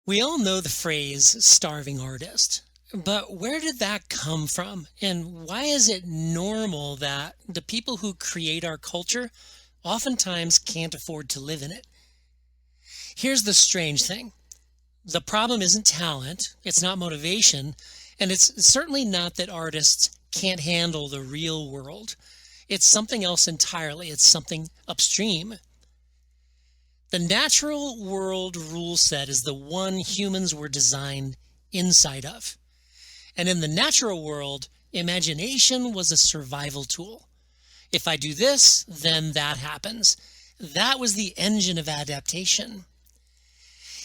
We all know the phrase starving artist, but where did that come from? And why is it normal that the people who create our culture oftentimes can't afford to live in it? Here's the strange thing. The problem isn't talent, it's not motivation, and it's certainly not that artists can't handle the real world. It's something else entirely. It's something upstream. The natural world rule set is the one humans were designed inside of. And in the natural world, imagination was a survival tool. If I do this, then that happens. That was the engine of adaptation.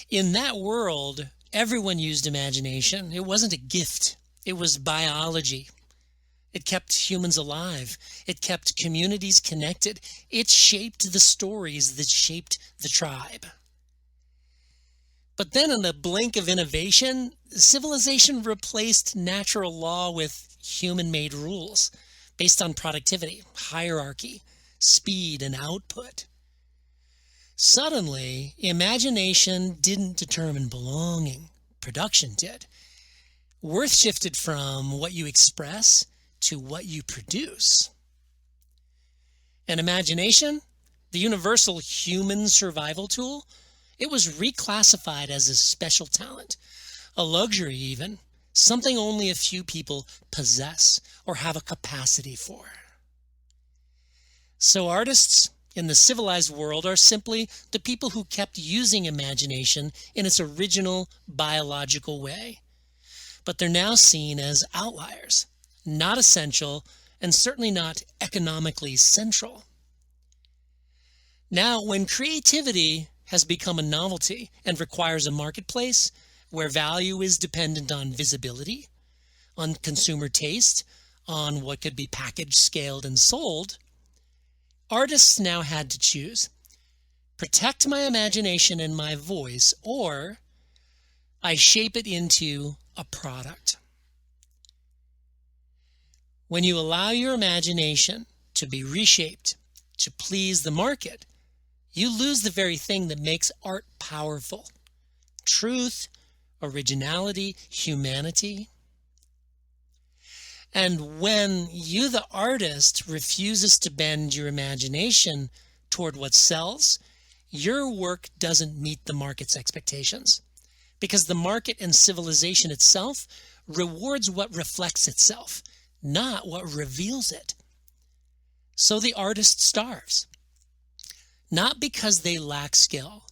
In that world, everyone used imagination. It wasn't a gift. It was biology. It kept humans alive. It kept communities connected. It shaped the stories that shaped the tribe. But then in the blink of innovation, civilization replaced natural law with human-made rules based on productivity, hierarchy, speed, and output. Suddenly, imagination didn't determine belonging. Production did. Worth shifted from what you express to what you produce. And imagination, the universal human survival tool, it was reclassified as a special talent, a luxury even, something only a few people possess or have a capacity for. So artists in the civilized world are simply the people who kept using imagination in its original biological way. But they're now seen as outliers, not essential, and certainly not economically central. Now, when creativity has become a novelty and requires a marketplace where value is dependent on visibility, on consumer taste, on what could be packaged, scaled, and sold, artists now had to choose: protect my imagination and my voice, or I shape it into a product. When you allow your imagination to be reshaped to please the market, you lose the very thing that makes art powerful: truth, originality, humanity. And when you, the artist, refuses to bend your imagination toward what sells, your work doesn't meet the market's expectations, because the market and civilization itself rewards what reflects itself, not what reveals it. So the artist starves, not because they lack skill,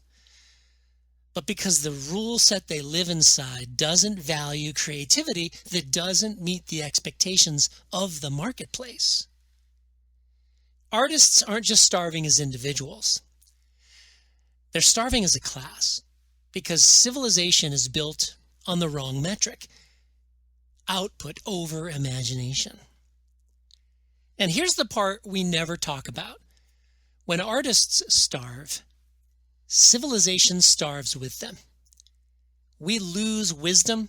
but because the rule set they live inside doesn't value creativity that doesn't meet the expectations of the marketplace. Artists aren't just starving as individuals. They're starving as a class, because civilization is built on the wrong metric: output over imagination. And here's the part we never talk about. When artists starve, civilization starves with them. We lose wisdom,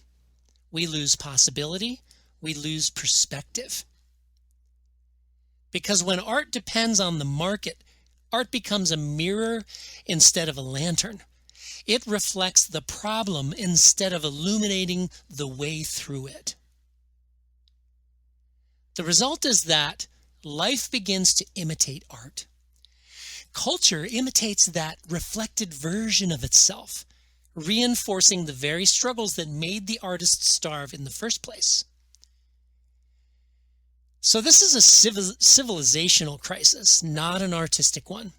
we lose possibility, we lose perspective. Because when art depends on the market, art becomes a mirror instead of a lantern. It reflects the problem instead of illuminating the way through it. The result is that life begins to imitate art. Culture imitates that reflected version of itself, reinforcing the very struggles that made the artist starve in the first place. So this is a civilizational crisis, not an artistic one.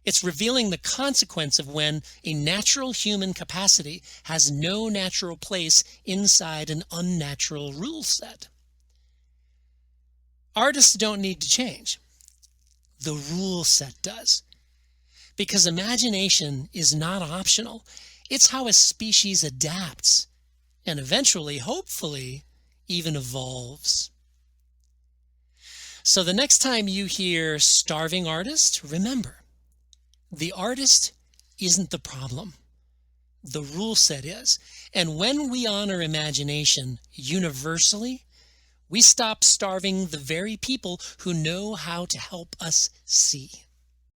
It's revealing the consequence of when a natural human capacity has no natural place inside an unnatural rule set. Artists don't need to change. The rule set does. Because imagination is not optional. It's how a species adapts and eventually, hopefully, even evolves. So the next time you hear starving artist, remember, the artist isn't the problem. The rule set is. And when we honor imagination universally, we stop starving the very people who know how to help us see.